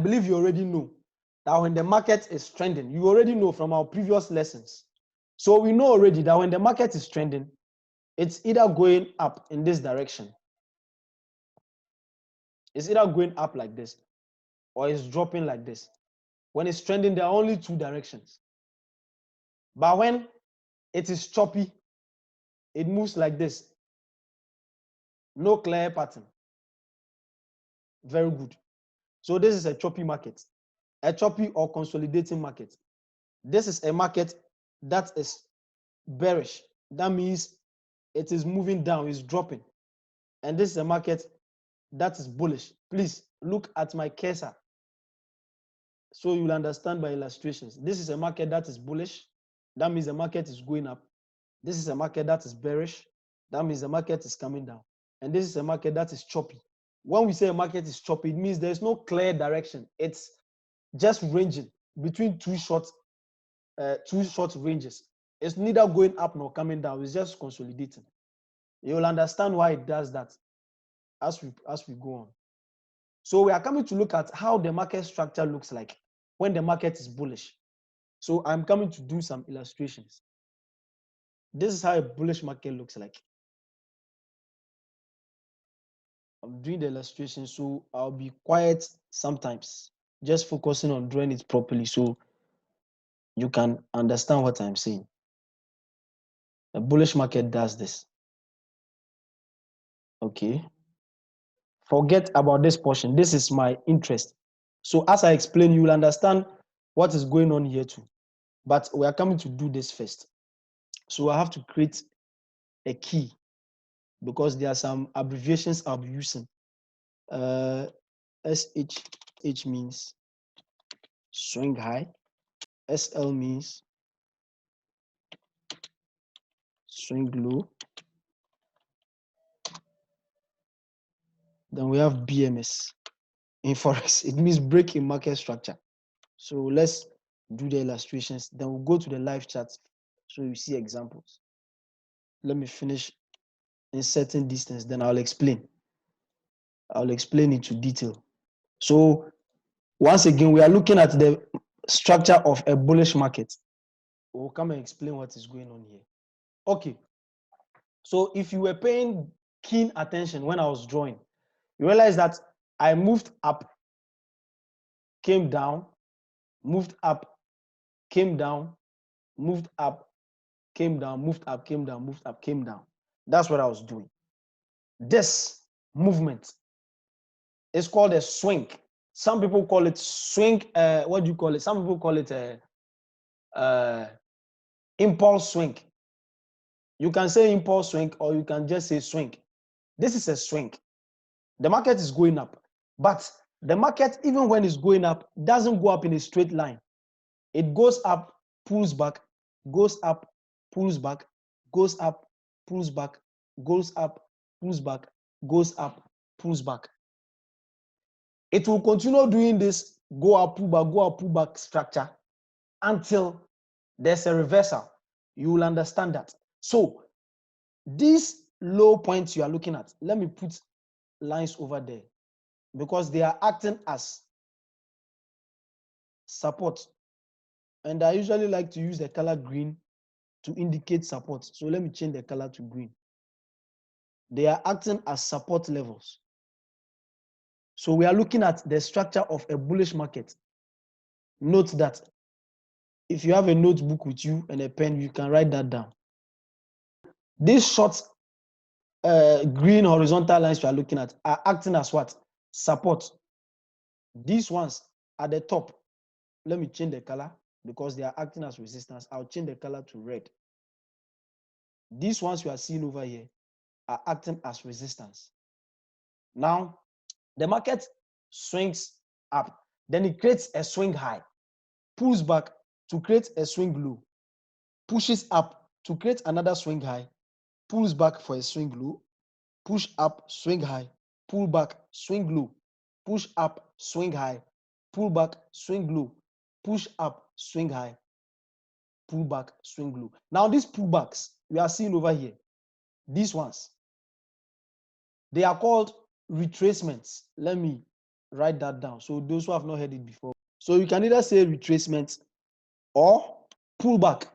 believe you already know that when the market is trending, you already know from our previous lessons. So we know already that when the market is trending, it's either going up in this direction. It's either going up like this or it's dropping like this. When it's trending, there are only two directions. But when it is choppy, it moves like this. No clear pattern. Very good. So this is a choppy market, a choppy or consolidating market. This is a market that is bearish. That means it is moving down, it's dropping. And this is a market that is bullish. Please look at my cursor so you'll understand by illustrations. This is a market that is bullish. That means the market is going up. This is a market that is bearish. That means the market is coming down. And this is a market that is choppy. When we say a market is choppy, it means there's no clear direction. It's just ranging between two short ranges. It's neither going up nor coming down. It's just consolidating. You'll understand why it does that as we go on. So we are coming to look at how the market structure looks like when the market is bullish. So I'm coming to do some illustrations. This is how a bullish market looks like. I'm doing the illustration, so I'll be quiet sometimes, just focusing on drawing it properly so you can understand what I'm saying. A bullish market does this. Okay. Forget about this portion. This is my interest. So as I explain, you will understand what is going on here too. But we are coming to do this first. So I have to create a key because there are some abbreviations I'll be using. SH means swing high. SL means swing low. Then we have BMS. In Forex, it means break in market structure. So let's do the illustrations. Then we'll go to the live chat so you see examples. Let me finish inserting distance, then I'll explain. I'll explain it to detail. So once again, we are looking at the structure of a bullish market. We'll come and explain what is going on here. Okay. So if you were paying keen attention when I was drawing, you realize that I moved up, came down, moved up, came down, moved up, came down, moved up, came down, moved up, came down. That's what I was doing. This movement is called a swing. Some people call it swing. What do you call it? Some people call it a impulse swing. You can say impulse swing or you can just say swing. This is a swing. The market is going up, but the market, even when it's going up, doesn't go up in a straight line. It goes up, pulls back, goes up, pulls back, goes up, pulls back, goes up, pulls back, goes up, pulls back. It will continue doing this go up, pull back structure until there's a reversal. You will understand that. So these low points you are looking at, let me put lines over there because they are acting as support. And I usually like to use the color green to indicate support. So let me change the color to green. They are acting as support levels. So we are looking at the structure of a bullish market. Note that if you have a notebook with you and a pen, you can write that down. These short green horizontal lines you are looking at are acting as what? Support. These ones at the top, let me change the color because they are acting as resistance. I'll change the color to red. These ones you are seeing over here are acting as resistance. Now, the market swings up, then it creates a swing high, pulls back to create a swing low, pushes up to create another swing high, pulls back for a swing low, push up, swing high, pull back, swing low, push up, swing high, pull back, swing low, push up, swing high, pull back, swing low. Now these pullbacks we are seeing over here, these ones, they are called retracements. Let me Write that down. So those who have not heard it before. So you can either say retracement or pullback.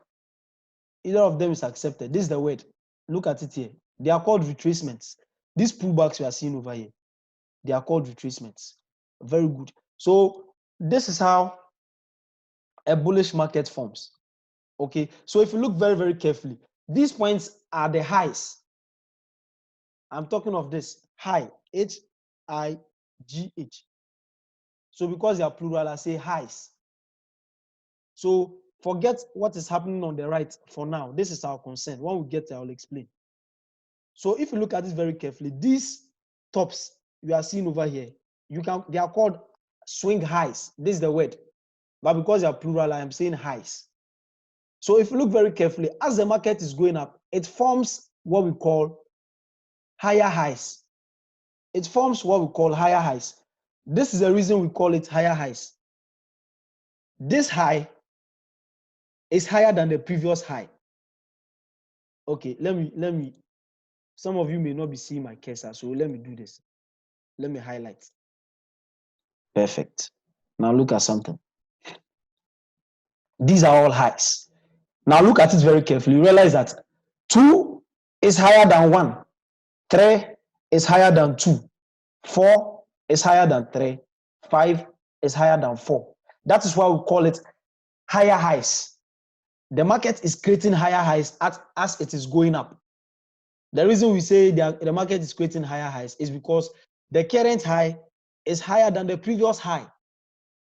Either of them is accepted. This is the word. Look at it here. They are called retracements. These pullbacks you are seeing over here, they are called retracements. Very good. So this is how a bullish market forms. Okay. So if you look very, very carefully, these points are the highs. I'm talking of this high, H-I-G-H. So because they are plural, I say highs. So forget what is happening on the right for now. This is our concern. When we get there, I'll explain. So if you look at this very carefully, these tops you are seeing over here, they are called swing highs. This is the word. But because they are plural, I am saying highs. So if you look very carefully, as the market is going up, it forms what we call higher highs. It forms what we call higher highs. This is the reason we call it higher highs. This high is higher than the previous high. Okay, let me, some of you may not be seeing my cursor, so let me do this. Let me highlight. Perfect. Now look at something. These are all highs. Now look at it very carefully. You realize that 2 is higher than 1. 3 is higher than 2. 4 is higher than 3. 5 is higher than 4. That is why we call it higher highs. The market is creating higher highs as it is going up. The reason we say the market is creating higher highs is because the current high is higher than the previous high.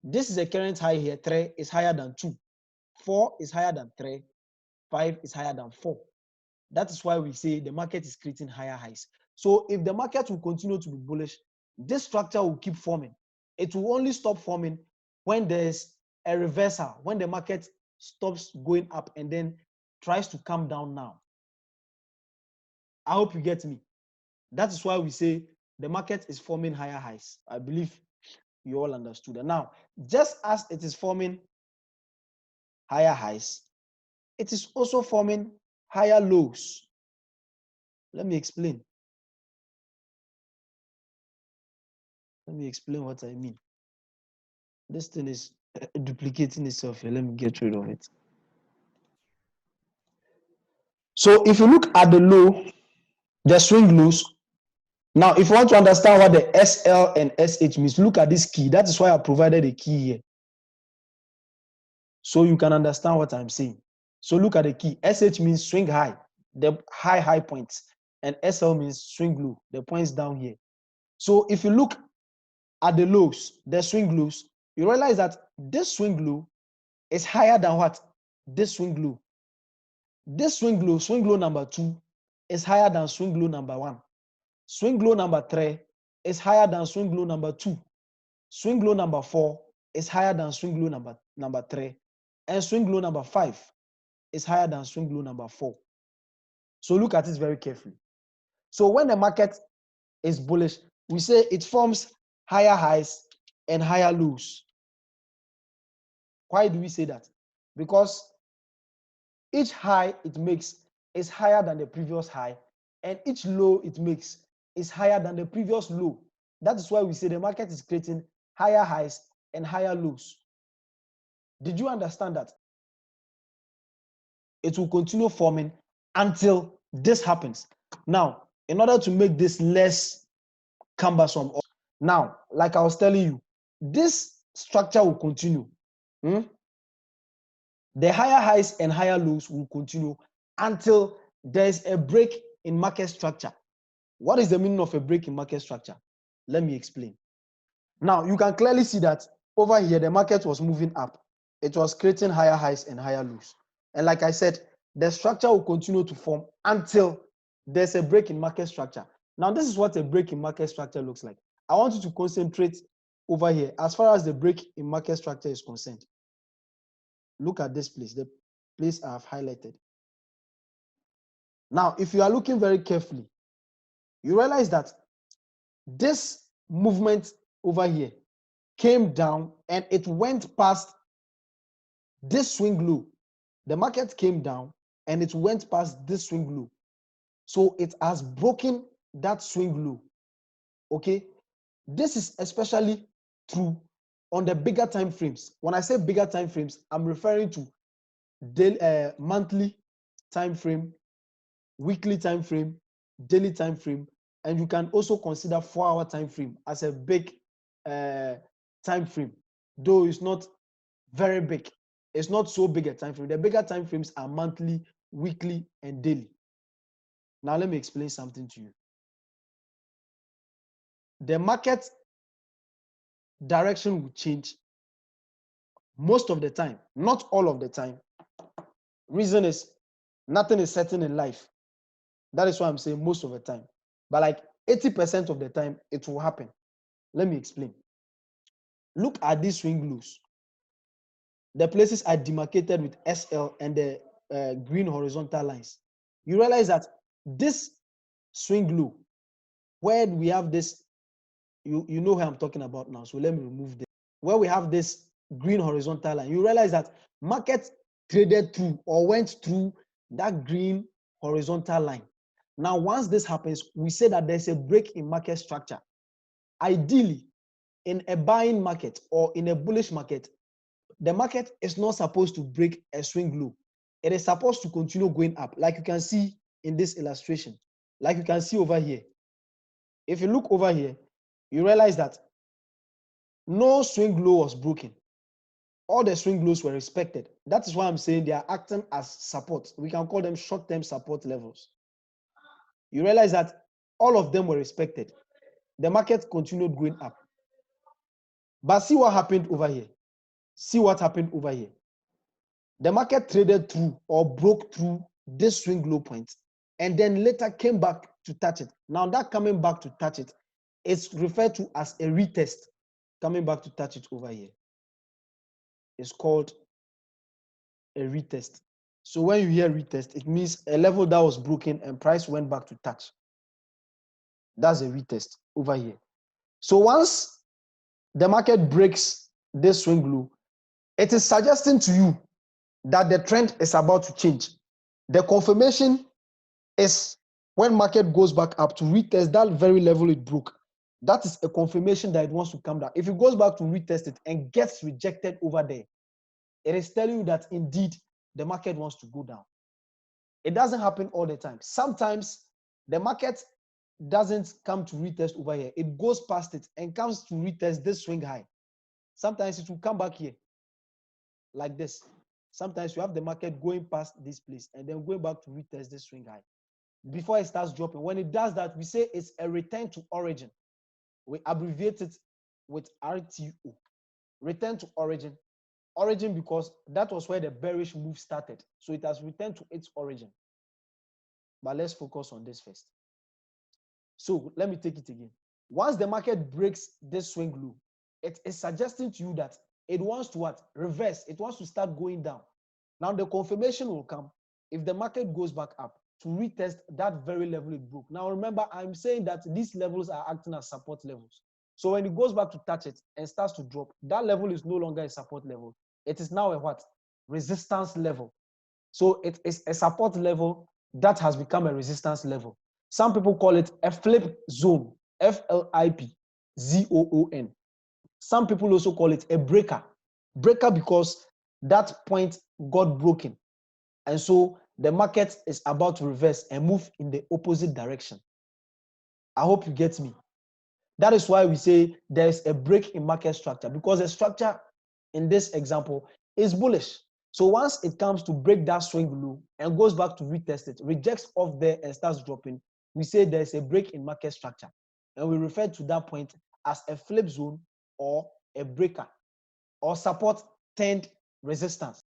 This is a current high here. 3 is higher than 2. 4 is higher than 3. 5 is higher than 4. That is why we say the market is creating higher highs. So if the market will continue to be bullish, this structure will keep forming. It will only stop forming when there's a reversal, when the market stops going up and then tries to come down now. I hope you get me. That is why we say the market is forming higher highs. I believe you all understood. And now, just as it is forming higher highs, it is also forming higher lows. Let me explain. Let me explain what I mean. This thing is duplicating itself here. Let me get rid of it. So if you look at the low, the swing lows. Now, if you want to understand what the SL and SH means, look at this key. That is why I provided a key here. So you can understand what I'm saying. So look at the key. SH means swing high, the high points. And SL means swing low, the points down here. So if you look at the lows, the swing lows, you realize that this swing low is higher than what? This swing low. This swing low number 2 is higher than swing low number 1. Swing low number 3 is higher than swing low number 2. Swing low number 4 is higher than swing low number 3. And swing low number 5 is higher than swing low number 4. So look at it very carefully. So when the market is bullish, we say it forms higher highs and higher lows. Why do we say that? Because each high it makes is higher than the previous high, and each low it makes is higher than the previous low. That is why we say the market is creating higher highs and higher lows. Did you understand that? It will continue forming until this happens. Now, in order to make this less cumbersome, now, like I was telling you, this structure will continue. The higher highs and higher lows will continue until there's a break in market structure. What is the meaning of a break in market structure? Let me explain. Now, you can clearly see that over here, the market was moving up. It was creating higher highs and higher lows. And like I said, the structure will continue to form until there's a break in market structure. Now, this is what a break in market structure looks like. I want you to concentrate over here as far as the break in market structure is concerned. Look at this place, the place I have highlighted. Now, if you are looking very carefully, you realize that this movement over here came down and it went past this swing low. The market came down and it went past this swing low. So it has broken that swing low. Okay? This is especially through on the bigger time frames. When I say bigger time frames, I'm referring to daily, monthly time frame, weekly time frame, daily time frame, and you can also consider 4-hour time frame as a big time frame, though it's not very big. It's not so big a time frame. The bigger time frames are monthly, weekly, and daily. Now let me explain something to you. The market direction will change most of the time, not all of the time. Reason is nothing is certain in life. That is why I'm saying most of the time. But like 80% of the time, it will happen. Let me explain. Look at these swing lows. The places are demarcated with SL and the green horizontal lines. You realize that this swing low, where we have this, you know who I'm talking about now. So let me remove this. Where we have this green horizontal line, you realize that market traded through or went through that green horizontal line. Now, once this happens, we say that there's a break in market structure. Ideally, in a buying market or in a bullish market, the market is not supposed to break a swing low. It is supposed to continue going up, like you can see in this illustration, like you can see over here. If you look over here, you realize that no swing low was broken. All the swing lows were respected. That is why I'm saying they are acting as support. We can call them short-term support levels. You realize that all of them were respected. The market continued going up. But see what happened over here. See what happened over here. The market traded through or broke through this swing low point and then later came back to touch it. Now that coming back to touch it is referred to as a retest. Coming back to touch it over here is called a retest. So when you hear retest, it means a level that was broken and price went back to touch. That's a retest over here. So once the market breaks this swing low, it is suggesting to you that the trend is about to change. The confirmation is when market goes back up to retest that very level it broke. That is a confirmation that it wants to come down. If it goes back to retest it and gets rejected over there, it is telling you that indeed the market wants to go down. It doesn't happen all the time. Sometimes the market doesn't come to retest over here. It goes past it and comes to retest this swing high. Sometimes it will come back here like this. Sometimes you have the market going past this place and then going back to retest this swing high before it starts dropping. When it does that, we say it's a return to origin. We abbreviate it with RTO, return to origin. Origin because that was where the bearish move started. So it has returned to its origin. But let's focus on this first. So let me take it again. Once the market breaks this swing low, it is suggesting to you that it wants to what? Reverse. It wants to start going down. Now the confirmation will come if the market goes back up to retest that very level it broke. Now remember, I'm saying that these levels are acting as support levels. So when it goes back to touch it and starts to drop, that level is no longer a support level. It is now a what? Resistance level. So it is a support level that has become a resistance level. Some people call it a flip zone, FLIP ZOON. Some people also call it a breaker. Breaker because that point got broken. And so the market is about to reverse and move in the opposite direction. I hope you get me. That is why we say there is a break in market structure, because the structure in this example is bullish. So once it comes to break that swing low and goes back to retest it, rejects off there and starts dropping, we say there's a break in market structure. And we refer to that point as a flip zone or a breaker or support turned resistance.